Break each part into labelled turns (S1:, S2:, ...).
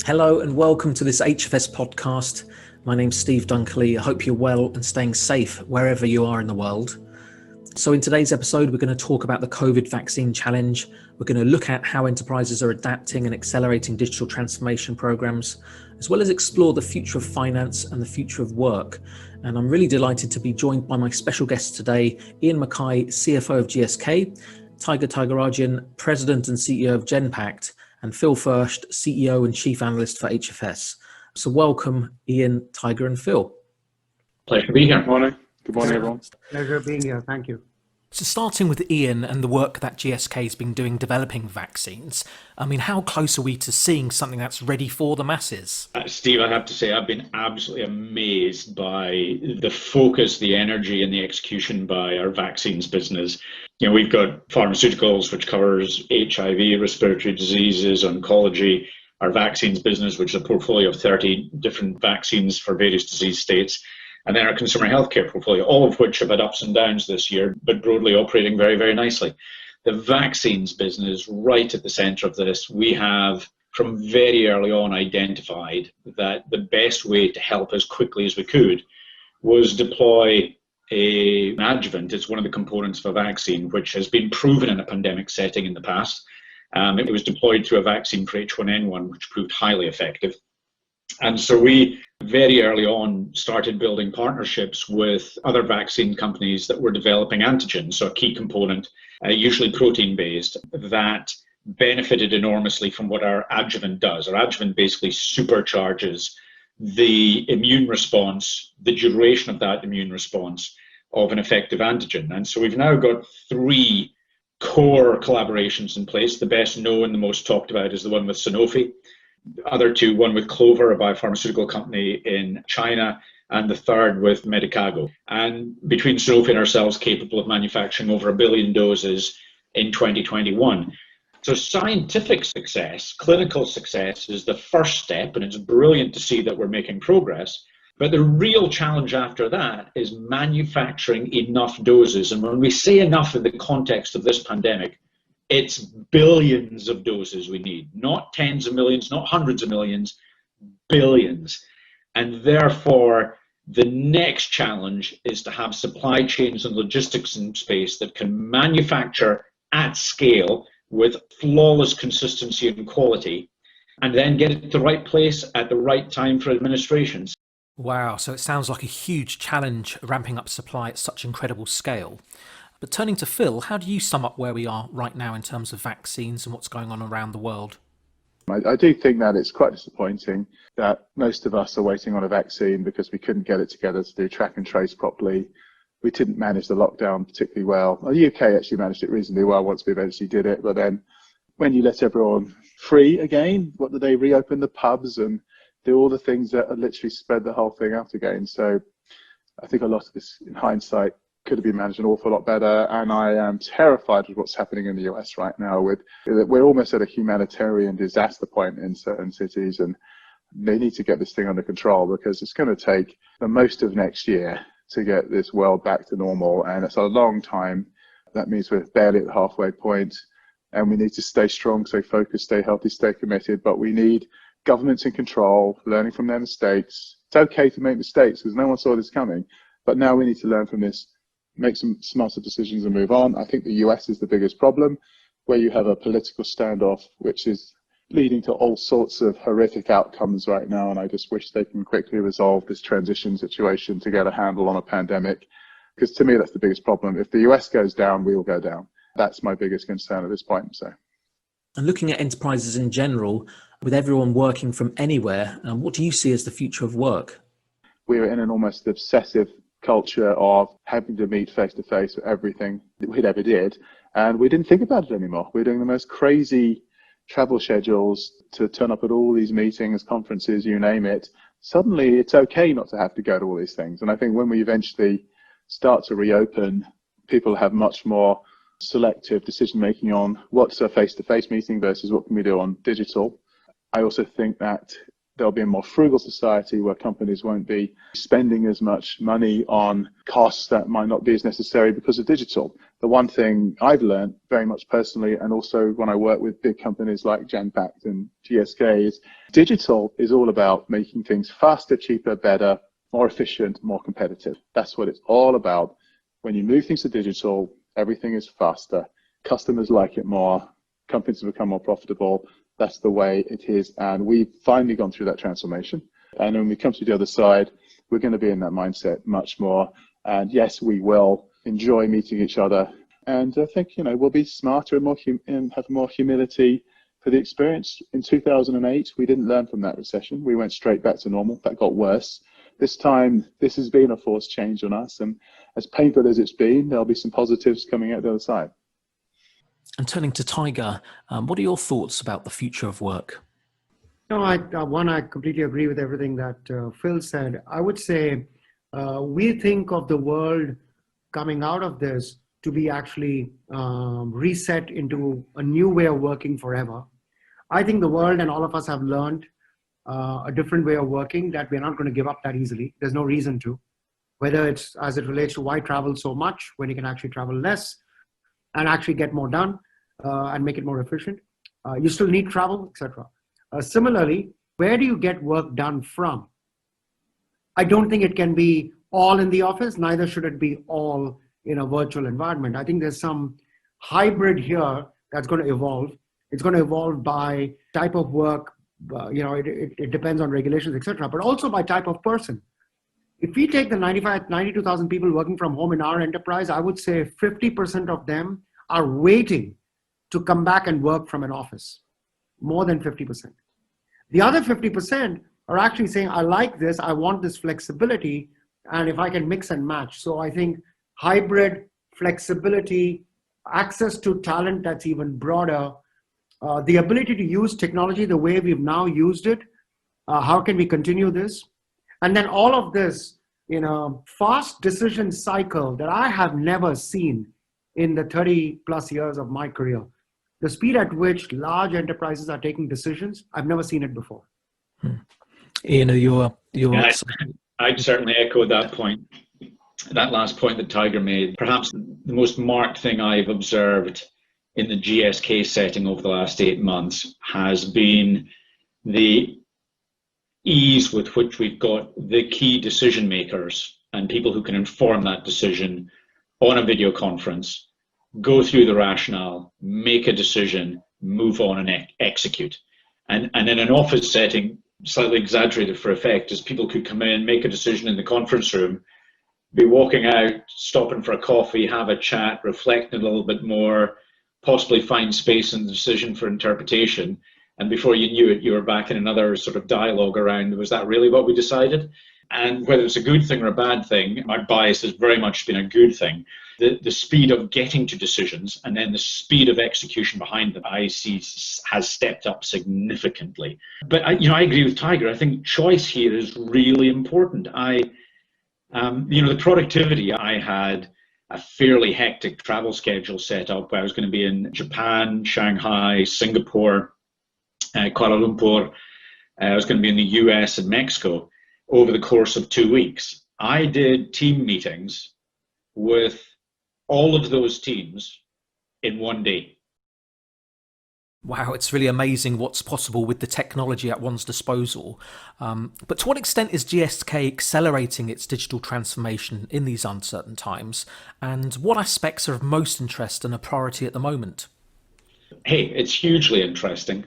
S1: Hello and welcome to this HFS podcast. My name's Steve Dunkerley. I hope you're well and staying safe wherever you are in the world. So in today's episode, we're going to talk about the COVID vaccine challenge. We're going to look at how enterprises are adapting and accelerating digital transformation programs, as well as explore the future of finance and the future of work. And I'm really delighted to be joined by my special guest today, Iain Mackay, CFO of GSK, Tiger Tyagarajan, President and CEO of Genpact, and Phil Fersht, CEO and Chief Analyst for HFS. So welcome, Iain, Tiger, and Phil.
S2: Pleasure to be here.
S3: Good morning. Good morning, everyone.
S4: Pleasure being here. Thank you.
S1: So starting with Iain and the work that GSK has been doing developing vaccines, how close are we to seeing something that's ready for the masses?
S2: Steve, I have to say I've been absolutely amazed by the focus, the energy and the execution by our vaccines business. We've got pharmaceuticals, which covers HIV, respiratory diseases, oncology, our vaccines business, which is a portfolio of 30 different vaccines for various disease states, and then our consumer healthcare portfolio, all of which have had ups and downs this year, but broadly operating very, very nicely. The vaccines business, right at the center of this, we have from very early on identified that the best way to help as quickly as we could was deploy an adjuvant. It's one of the components of a vaccine, which has been proven in a pandemic setting in the past. It was deployed through a vaccine for H1N1, which proved highly effective. And so we very early on started building partnerships with other vaccine companies that were developing antigens, so a key component, usually protein-based, that benefited enormously from what our adjuvant does. Our adjuvant basically supercharges the immune response, the duration of that immune response of an effective antigen. And so we've now got 3 core collaborations in place. The best known, the most talked about is the one with Sanofi. The other 2, one with Clover, a biopharmaceutical company in China, and the third with Medicago. And between Sanofi and ourselves, capable of manufacturing over 1 billion doses in 2021. So scientific success, clinical success is the first step, and it's brilliant to see that we're making progress. But the real challenge after that is manufacturing enough doses. And when we say enough in the context of this pandemic, it's billions of doses we need, not tens of millions, not hundreds of millions, billions. And therefore, the next challenge is to have supply chains and logistics in space that can manufacture at scale with flawless consistency and quality, and then get it to the right place at the right time for administrations.
S1: Wow, so it sounds like a huge challenge ramping up supply at such incredible scale. But turning to Phil, how do you sum up where we are right now in terms of vaccines and what's going on around the world?
S3: I do think that it's quite disappointing that most of us are waiting on a vaccine because we couldn't get it together to do track and trace properly. We didn't manage the lockdown particularly well. The UK actually managed it reasonably well once we eventually did it. But then when you let everyone free again, what do they reopen the pubs and do all the things that literally spread the whole thing out again? So I think a lot of this, in hindsight, could have been managed an awful lot better. And I am terrified with what's happening in the US right now. We're almost at a humanitarian disaster point in certain cities, and they need to get this thing under control because it's going to take the most of next year to get this world back to normal. And it's a long time. That means we're barely at the halfway point, and we need to stay strong, stay focused, stay healthy, stay committed. But we need governments in control, learning from their mistakes. It's okay to make mistakes because no one saw this coming. But now we need to learn from this, make some smarter decisions and move on. I think the US is the biggest problem, where you have a political standoff, which is leading to all sorts of horrific outcomes right now. And I just wish they can quickly resolve this transition situation to get a handle on a pandemic. Because to me, that's the biggest problem. If the US goes down, we will go down. That's my biggest concern at this point. So,
S1: And looking at enterprises in general, with everyone working from anywhere, what do you see as the future of work?
S3: We're in an almost obsessive culture of having to meet face to face with everything that we ever did. And we didn't think about it anymore. We're doing the most crazy travel schedules to turn up at all these meetings, conferences, you name it. Suddenly it's okay not to have to go to all these things. And I think when we eventually start to reopen, people have much more selective decision making on what's a face-to-face meeting versus what can we do on digital. I also think that There'll be a more frugal society where companies won't be spending as much money on costs that might not be as necessary because of digital. The one thing I've learned very much personally, and also when I work with big companies like Genpact and GSK, is digital is all about making things faster, cheaper, better, more efficient, more competitive. That's what it's all about. When you move things to digital, everything is faster. Customers like it more. Companies become more profitable. That's the way it is. And we've finally gone through that transformation. And when we come to the other side, we're going to be in that mindset much more. And yes, we will enjoy meeting each other. And I think, we'll be smarter and and have more humility for the experience. In 2008, we didn't learn from that recession. We went straight back to normal. That got worse. This time, this has been a forced change on us. And as painful as it's been, there'll be some positives coming out the other side.
S1: And turning to Tiger, what are your thoughts about the future of work?
S4: No, I completely agree with everything that Phil said. I would say we think of the world coming out of this to be actually reset into a new way of working forever. I think the world and all of us have learned a different way of working that we're not going to give up that easily. There's no reason to, whether it's as it relates to why travel so much when you can actually travel less and actually get more done and make it more efficient. You still need travel, etc. Similarly, where do you get work done from? I don't think it can be all in the office, neither should it be all in a virtual environment. I think there's some hybrid here that's going to evolve. It's going to evolve by type of work, it depends on regulations, etc., but also by type of person. If we take the 92,000 people working from home in our enterprise, I would say 50% of them are waiting to come back and work from an office, more than 50%. The other 50% are actually saying, I like this, I want this flexibility, and if I can mix and match. So I think hybrid, flexibility, access to talent that's even broader, the ability to use technology the way we've now used it, how can we continue this? And then all of this in a fast decision cycle that I have never seen in the 30 plus years of my career. The speed at which large enterprises are taking decisions, I've never seen it before.
S1: Iain,
S2: I'd certainly echo that point, that last point that Tiger made. Perhaps the most marked thing I've observed in the GSK setting over the last 8 months has been the ease with which we've got the key decision makers and people who can inform that decision on a video conference, go through the rationale, make a decision, move on and execute. And in an office setting, slightly exaggerated for effect, is people could come in, make a decision in the conference room, be walking out, stopping for a coffee, have a chat, reflect a little bit more, possibly find space in the decision for interpretation. And before you knew it, you were back in another sort of dialogue around, was that really what we decided? And whether it's a good thing or a bad thing, my bias has very much been a good thing. The speed of getting to decisions and then the speed of execution behind them, I see, has stepped up significantly. But I agree with Tiger. I think choice here is really important. The productivity, I had a fairly hectic travel schedule set up. I was going to be in Japan, Shanghai, Singapore, Kuala Lumpur. I was going to be in the US and Mexico over the course of 2 weeks. I did team meetings with all of those teams in 1 day.
S1: Wow, it's really amazing what's possible with the technology at one's disposal. But to what extent is GSK accelerating its digital transformation in these uncertain times? And what aspects are of most interest and a priority at the moment?
S2: Hey, it's hugely interesting.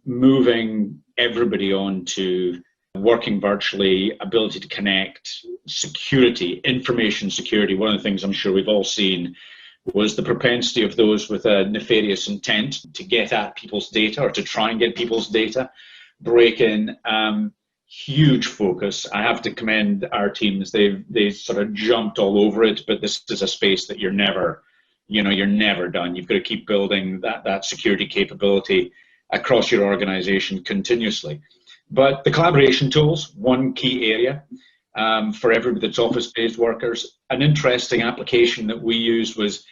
S2: Moving everybody on to working virtually, ability to connect, security, information security. One of the things I'm sure we've all seen was the propensity of those with a nefarious intent to get at people's data or to try and get people's data, break in. Huge focus. I have to commend our teams. They sort of jumped all over it, but this is a space that you're never done. You've got to keep building that security capability across your organization continuously. But the collaboration tools, one key area for everybody that's office-based workers. An interesting application that we used was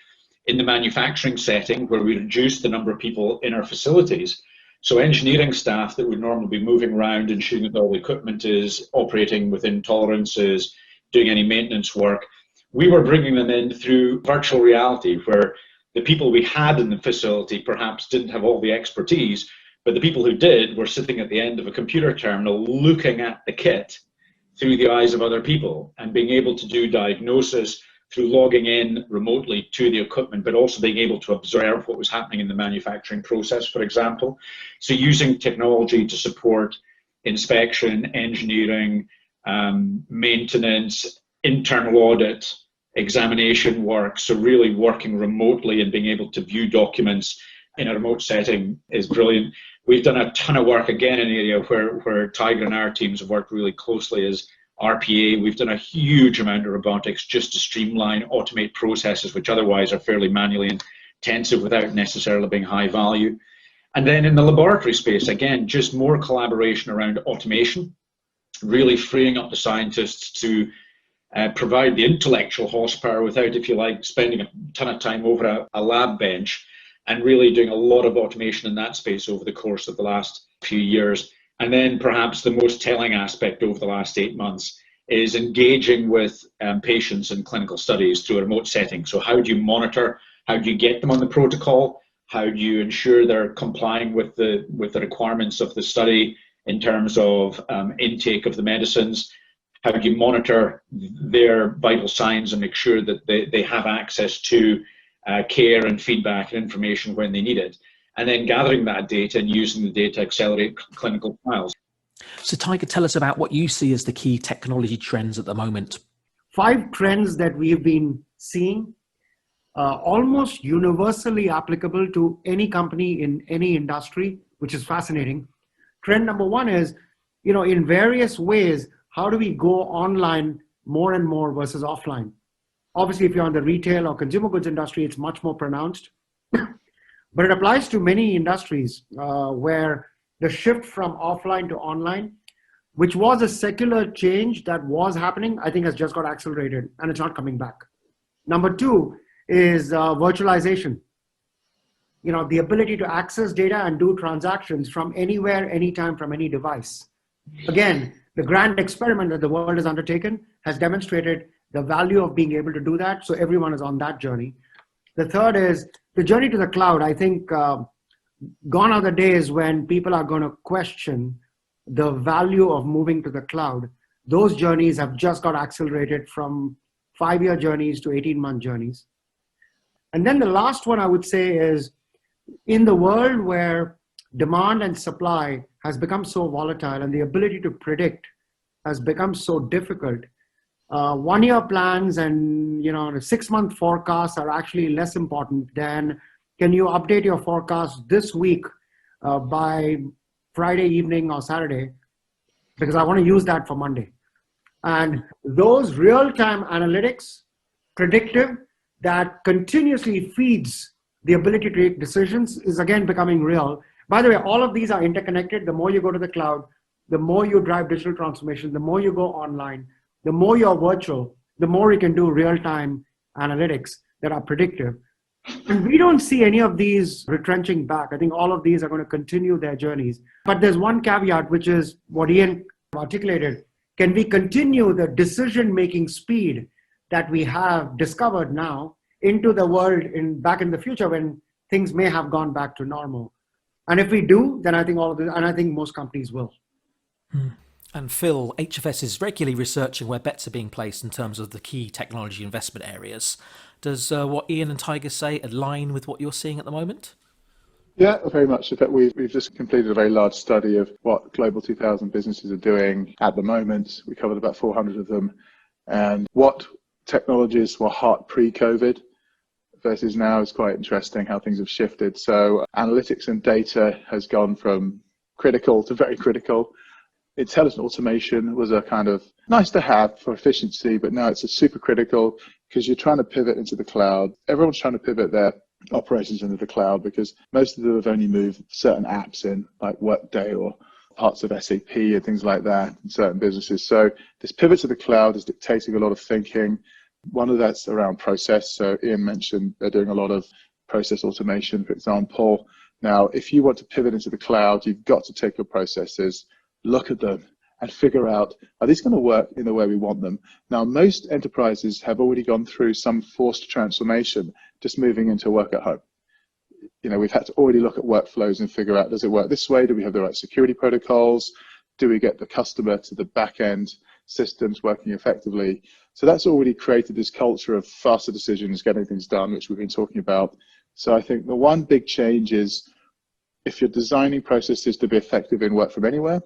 S2: in the manufacturing setting, where we reduced the number of people in our facilities So engineering staff that would normally be moving around, ensuring that all the equipment is operating within tolerances, doing any maintenance work, we were bringing them in through virtual reality, where the people we had in the facility perhaps didn't have all the expertise, but the people who did were sitting at the end of a computer terminal looking at the kit through the eyes of other people and being able to do diagnosis through logging in remotely to the equipment, but also being able to observe what was happening in the manufacturing process, for example. So using technology to support inspection, engineering, maintenance, internal audit, examination work. So really working remotely and being able to view documents in a remote setting is brilliant. We've done a ton of work, again, in an area where Tiger and our teams have worked really closely as RPA. We've done a huge amount of robotics just to streamline, automate processes which otherwise are fairly manually intensive without necessarily being high value. And then in the laboratory space, again, just more collaboration around automation, really freeing up the scientists to provide the intellectual horsepower without, if you like, spending a ton of time over a lab bench, and really doing a lot of automation in that space over the course of the last few years. And then perhaps the most telling aspect over the last 8 months is engaging with patients in clinical studies through a remote setting. So how do you monitor? How do you get them on the protocol? How do you ensure they're complying with the requirements of the study in terms of intake of the medicines? How do you monitor their vital signs and make sure that they have access to care and feedback and information when they need it? And then gathering that data and using the data to accelerate clinical trials.
S1: So Tiger, tell us about what you see as the key technology trends at the moment.
S4: 5 trends that we've been seeing, almost universally applicable to any company in any industry, which is fascinating. Trend number 1 is, in various ways, how do we go online more and more versus offline? Obviously, if you're on the retail or consumer goods industry, it's much more pronounced. But it applies to many industries where the shift from offline to online, which was a secular change that was happening, I think has just got accelerated and it's not coming back. Number 2 is virtualization. The ability to access data and do transactions from anywhere, anytime, from any device. Again, the grand experiment that the world has undertaken has demonstrated the value of being able to do that. So everyone is on that journey. The third is the journey to the cloud. I think gone are the days when people are going to question the value of moving to the cloud. Those journeys have just got accelerated from 5-year journeys to 18-month journeys. And then the last one I would say is, in the world where demand and supply has become so volatile and the ability to predict has become so difficult, 1-year plans and 6-month forecasts are actually less important than, can you update your forecast this week by Friday evening or Saturday, because I want to use that for Monday. And those real-time analytics, predictive, that continuously feeds the ability to take decisions is again becoming real. By the way, all of these are interconnected. The more you go to the cloud, the more you drive digital transformation, the more you go online, the more you're virtual, the more you can do real-time analytics that are predictive. And we don't see any of these retrenching back. I think all of these are going to continue their journeys. But there's one caveat, which is what Iain articulated. Can we continue the decision-making speed that we have discovered now into the world back in the future when things may have gone back to normal? And if we do, then I think all of this, and I think most companies will.
S1: And Phil, HFS is regularly researching where bets are being placed in terms of the key technology investment areas. Does what Iain and Tiger say align with what you're seeing at the moment?
S3: Yeah, very much. In fact, we've just completed a very large study of what Global 2000 businesses are doing at the moment. We covered about 400 of them, and what technologies were hot pre-COVID versus now is quite interesting how things have shifted. So analytics and data has gone from critical to very critical. Intelligent automation was a kind of nice to have for efficiency, but now it's a super critical because you're trying to pivot into the cloud. Everyone's trying to pivot their operations into the cloud because most of them have only moved certain apps in, like Workday or parts of SAP and things like that in certain businesses. So this pivot to the cloud is dictating a lot of thinking. One of that's around process. So Iain mentioned they're doing a lot of process automation, for example. Now, if you want to pivot into the cloud, you've got to take your processes, look at them, and figure out, are these going to work in the way we want them? Now, most enterprises have already gone through some forced transformation, just moving into work at home. We've had to already look at workflows and figure out, does it work this way? Do we have the right security protocols? Do we get the customer to the back end systems working effectively? So that's already created this culture of faster decisions, getting things done, which we've been talking about. So I think the one big change is, if you're designing processes to be effective in work from anywhere,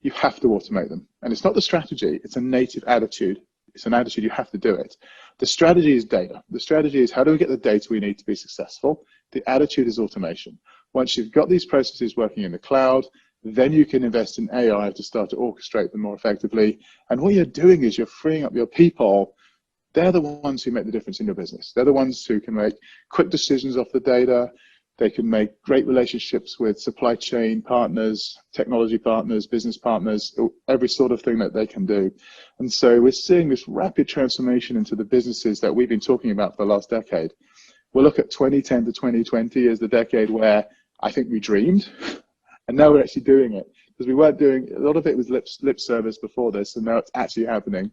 S3: you have to automate them. And it's not the strategy, it's a native attitude. It's an attitude, you have to do it. The strategy is data. The strategy is, how do we get the data we need to be successful? The attitude is automation. Once you've got these processes working in the cloud, then you can invest in AI to start to orchestrate them more effectively. And what you're doing is you're freeing up your people. They're the ones who make the difference in your business. They're the ones who can make quick decisions off the data. They can make great relationships with supply chain partners, technology partners, business partners, every sort of thing that they can do. And so we're seeing this rapid transformation into the businesses that we've been talking about for the last decade. We'll look at 2010 to 2020 as the decade where I think we dreamed, and now we're actually doing it. Because we weren't doing, a lot of it was lip service before this, and now it's actually happening.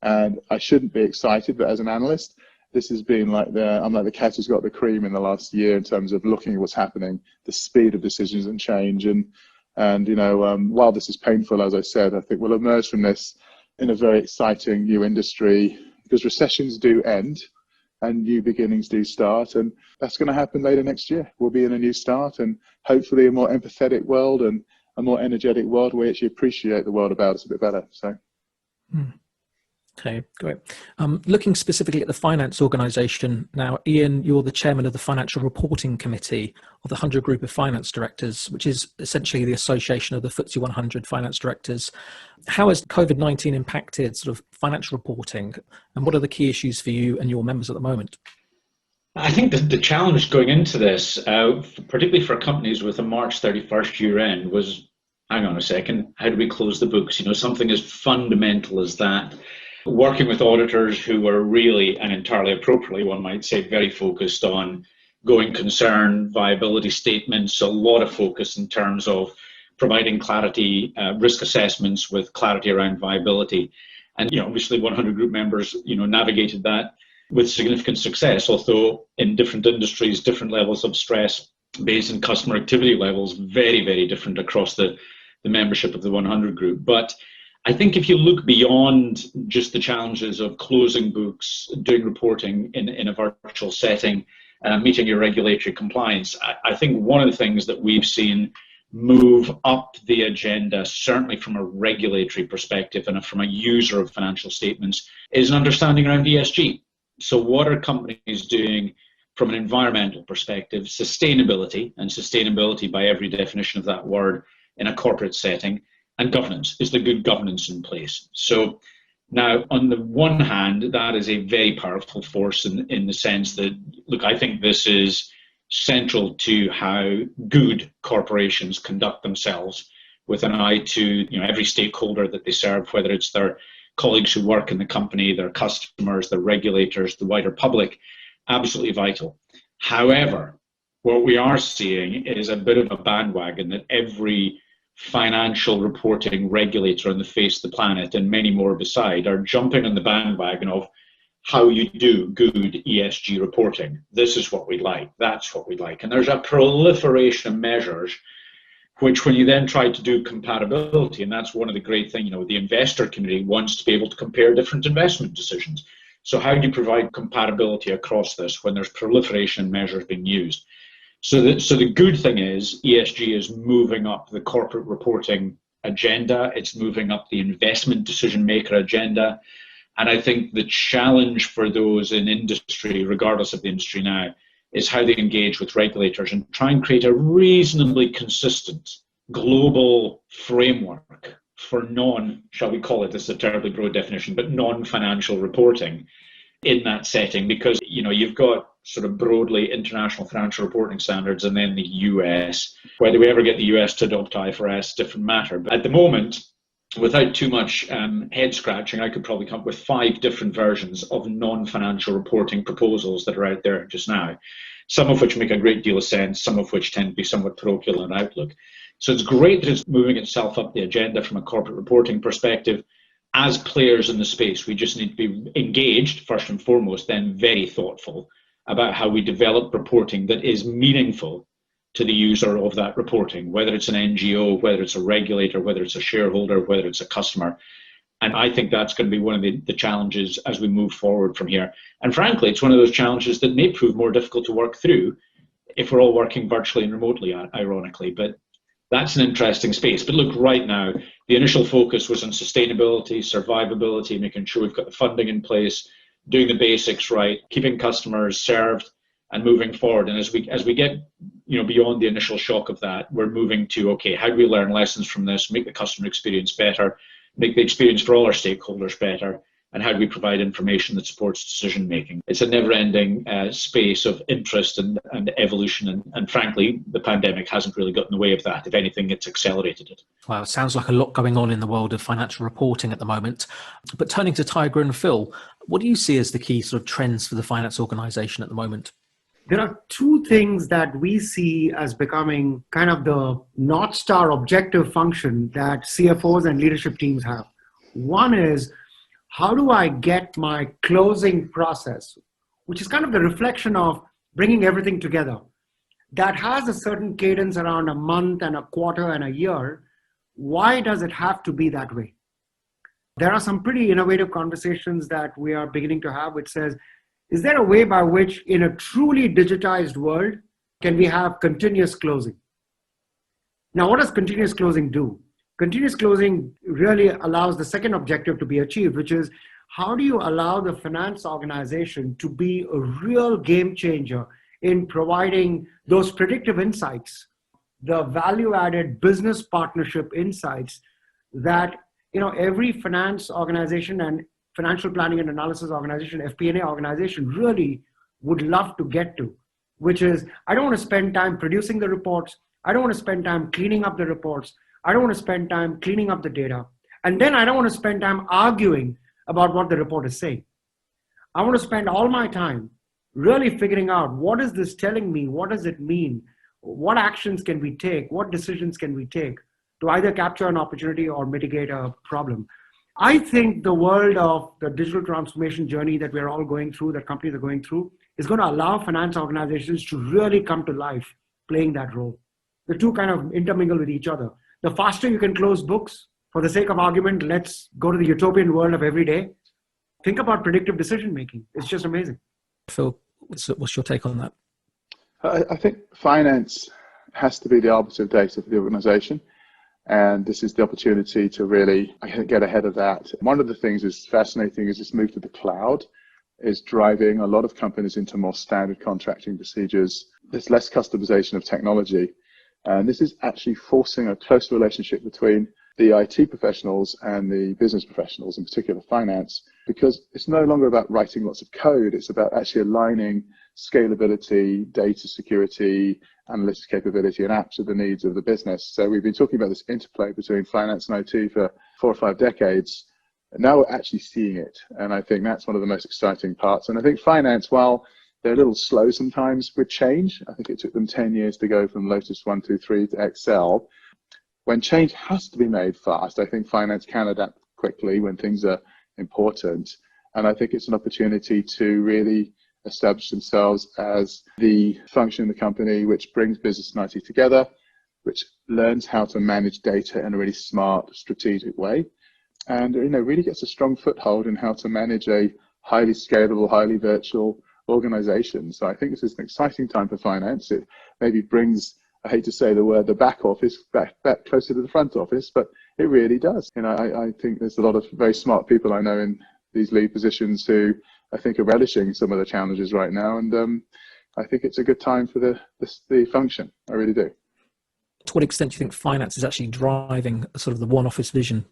S3: And I shouldn't be excited, but as an analyst, this has been I'm like the cat who's got the cream in the last year in terms of looking at what's happening, the speed of decisions and change. And while this is painful, as I said, I think we'll emerge from this in a very exciting new industry, because recessions do end and new beginnings do start. And that's going to happen later next year. We'll be in a new start, and hopefully a more empathetic world and a more energetic world where we actually appreciate the world about us a bit better. So.
S1: Okay, great. Looking specifically at the finance organisation now, Iain, you're the chairman of the Financial Reporting Committee of the 100 Group of Finance Directors, which is essentially the association of the FTSE 100 finance directors. How has COVID-19 impacted sort of financial reporting, and what are the key issues for you and your members at the moment?
S2: I think the challenge going into this, particularly for companies with a March 31st year end, was, hang on a second, how do we close the books? Something as fundamental as that. Working with auditors who were really, and entirely appropriately, one might say, very focused on going concern, viability statements, a lot of focus in terms of providing clarity, risk assessments with clarity around viability. And obviously 100 group members navigated that with significant success, although in different industries, different levels of stress based on customer activity levels, very, very different across the membership of the 100 group. But I think if you look beyond just the challenges of closing books, doing reporting in a virtual setting, meeting your regulatory compliance, I think one of the things that we've seen move up the agenda, certainly from a regulatory perspective and from a user of financial statements, is an understanding around ESG. So what are companies doing from an environmental perspective, sustainability, and sustainability by every definition of that word in a corporate setting, and governance. Is there good governance in place? So now, on the one hand, that is a very powerful force in the sense that, look, I think this is central to how good corporations conduct themselves, with an eye to every stakeholder that they serve, whether it's their colleagues who work in the company, their customers, their regulators, the wider public. Absolutely vital. However, what we are seeing is a bit of a bandwagon that every financial reporting regulator on the face of the planet, and many more beside, are jumping on the bandwagon of how you do good ESG reporting. This is what we like, that's what we like. And there's a proliferation of measures which, when you then try to do compatibility, and that's one of the great things, the investor community wants to be able to compare different investment decisions. So how do you provide compatibility across this when there's proliferation of measures being used? So the good thing is ESG is moving up the corporate reporting agenda. It's moving up the investment decision maker agenda. And I think the challenge for those in industry, regardless of the industry now, is how they engage with regulators and try and create a reasonably consistent global framework for shall we call it, this is a terribly broad definition, but non-financial reporting in that setting, because you've got sort of broadly international financial reporting standards and then the US. Whether we ever get the US to adopt IFRS, different matter. But at the moment, without too much head scratching, I could probably come up with 5 different versions of non-financial reporting proposals that are out there just now. some of which make a great deal of sense, some of which tend to be somewhat parochial in outlook. So it's great that it's moving itself up the agenda from a corporate reporting perspective. As players in the space, we just need to be engaged, first and foremost, then very thoughtful about how we develop reporting that is meaningful to the user of that reporting, whether it's an NGO, whether it's a regulator, whether it's a shareholder, whether it's a customer. And I think that's going to be one of the challenges as we move forward from here. And frankly, it's one of those challenges that may prove more difficult to work through if we're all working virtually and remotely, ironically. But that's an interesting space. But look, right now, the initial focus was on sustainability, survivability, making sure we've got the funding in place, doing the basics right, keeping customers served, and moving forward. And as we get beyond the initial shock of that, we're moving to, okay, how do we learn lessons from this, make the customer experience better, make the experience for all our stakeholders better, and how do we provide information that supports decision making? It's a never-ending space of interest and evolution, and frankly, the pandemic hasn't really gotten in the way of that. If anything, it's accelerated it.
S1: Wow, it sounds like a lot going on in the world of financial reporting at the moment. But turning to Tiger and Phil, what do you see as the key sort of trends for the finance organisation at the moment?
S4: There are two things that we see as becoming kind of the North Star objective function that CFOs and leadership teams have. One is, how do I get my closing process, which is kind of the reflection of bringing everything together, that has a certain cadence around a month and a quarter and a year. Why does it have to be that way? There are some pretty innovative conversations that we are beginning to have, which says, is there a way by which in a truly digitized world, can we have continuous closing? Now, what does continuous closing do? Continuous closing really allows the second objective to be achieved, which is how do you allow the finance organization to be a real game changer in providing those predictive insights, the value-added business partnership insights that every finance organization and financial planning and analysis organization, FP&A organization really would love to get to, which is, I don't want to spend time producing the reports. I don't want to spend time cleaning up the reports. I don't want to spend time cleaning up the data. And then I don't want to spend time arguing about what the report is saying. I want to spend all my time really figuring out, what is this telling me? What does it mean? What actions can we take? What decisions can we take to either capture an opportunity or mitigate a problem? I think the world of the digital transformation journey that we're all going through, that companies are going through, is going to allow finance organizations to really come to life playing that role. The two kind of intermingle with each other. The faster you can close books, for the sake of argument, let's go to the utopian world of every day. Think about predictive decision making. It's just amazing.
S1: Phil, what's your take on that?
S3: I think finance has to be the arbiter of data for the organization. And this is the opportunity to really get ahead of that. One of the things that's fascinating is this move to the cloud is driving a lot of companies into more standard contracting procedures. There's less customization of technology. And this is actually forcing a close relationship between the IT professionals and the business professionals, in particular finance, because it's no longer about writing lots of code. It's about actually aligning scalability, data security, analytics capability, and apps with the needs of the business. So we've been talking about this interplay between finance and IT for 4 or 5 decades. And now we're actually seeing it. And I think that's one of the most exciting parts. And I think finance, while they're a little slow sometimes with change, I think it took them 10 years to go from Lotus 1, 2, 3 to Excel. When change has to be made fast, I think finance can adapt quickly when things are important. And I think it's an opportunity to really establish themselves as the function in the company which brings business and IT together, which learns how to manage data in a really smart, strategic way, and really gets a strong foothold in how to manage a highly scalable, highly virtual organization. So I think this is an exciting time for finance. It maybe brings, I hate to say the word, the back office back closer to the front office, but it really does. I think there's a lot of very smart people I know in these lead positions who I think are relishing some of the challenges right now, and I think it's a good time for the function. I really do.
S1: To what extent do you think finance is actually driving sort of the one office vision?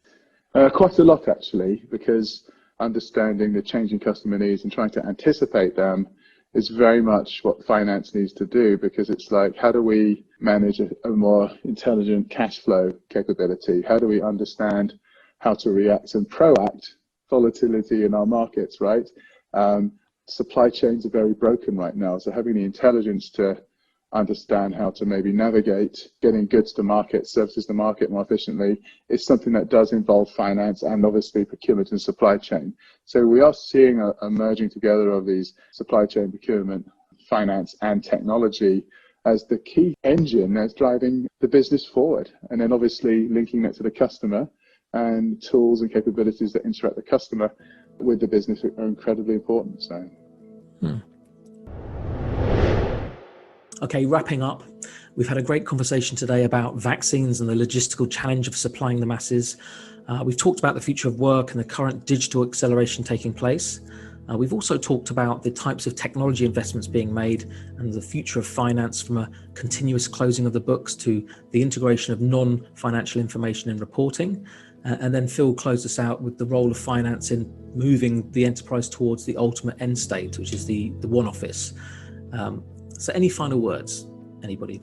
S3: Quite a lot, actually, because understanding the changing customer needs and trying to anticipate them is very much what finance needs to do, because it's like, how do we manage a more intelligent cash flow capability? How do we understand how to react and proact volatility in our markets, right? supply chains are very broken right now. So having the intelligence to understand how to maybe navigate getting goods to market, services to market more efficiently is something that does involve finance and obviously procurement and supply chain. So we are seeing a merging together of these supply chain, procurement, finance and technology as the key engine that's driving the business forward. And then obviously linking that to the customer and tools and capabilities that interact the customer with the business are incredibly important. So.
S1: Okay, wrapping up, we've had a great conversation today about vaccines and the logistical challenge of supplying the masses. We've talked about the future of work and the current digital acceleration taking place. We've also talked about the types of technology investments being made and the future of finance, from a continuous closing of the books to the integration of non-financial information in reporting. And then Phil closed us out with the role of finance in moving the enterprise towards the ultimate end state, which is the one office. So any final words, anybody?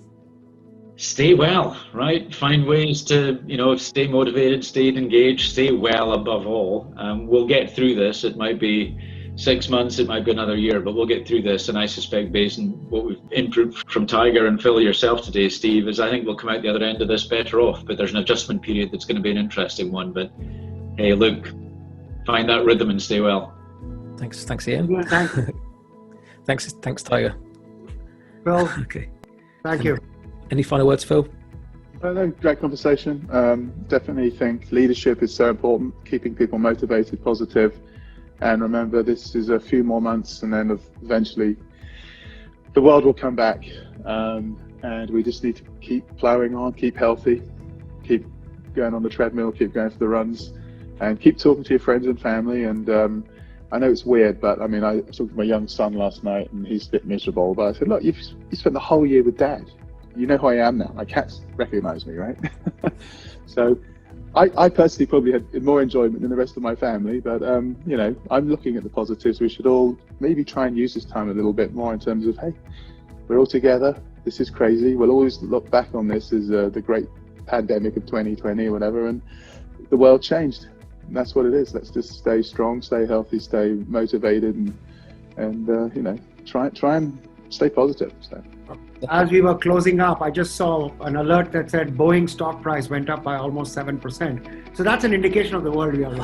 S2: Stay well, right? Find ways to, stay motivated, stay engaged, stay well above all. We'll get through this. It might be 6 months, it might be another year, but we'll get through this. And I suspect, based on what we've improved from Tiger and Phil yourself today, Steve, is I think we'll come out the other end of this better off. But there's an adjustment period that's going to be an interesting one. But hey, look, find that rhythm and stay well.
S1: Thanks, Iain. Thanks, Tiger.
S4: Well,
S1: okay.
S4: Thank you.
S1: Any final words, Phil?
S3: No, great conversation. Definitely think leadership is so important, keeping people motivated, positive. And remember, this is a few more months and then eventually the world will come back. And we just need to keep plowing on, keep healthy, keep going on the treadmill, keep going for the runs, and keep talking to your friends and family. And I know it's weird, but I mean, I was talking to my young son last night and he's a bit miserable, but I said, look, you spent the whole year with Dad. You know who I am now. My cats recognize me, right? So I personally probably had more enjoyment than the rest of my family, but I'm looking at the positives. We should all maybe try and use this time a little bit more in terms of, hey, we're all together. This is crazy. We'll always look back on this as the great pandemic of 2020 or whatever, and the world changed. And that's what it is. Let's just stay strong, stay healthy, stay motivated, and try and stay positive. So.
S4: As we were closing up, I just saw an alert that said Boeing stock price went up by almost 7%. So that's an indication of the world we are in.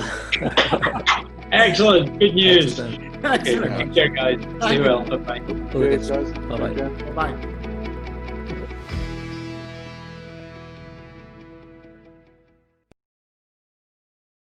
S2: Excellent. Good news.
S4: Excellent.
S2: Okay, take care, guys. Stay well. Bye-bye.
S3: Cheers, guys.
S1: Bye-bye.
S4: Bye.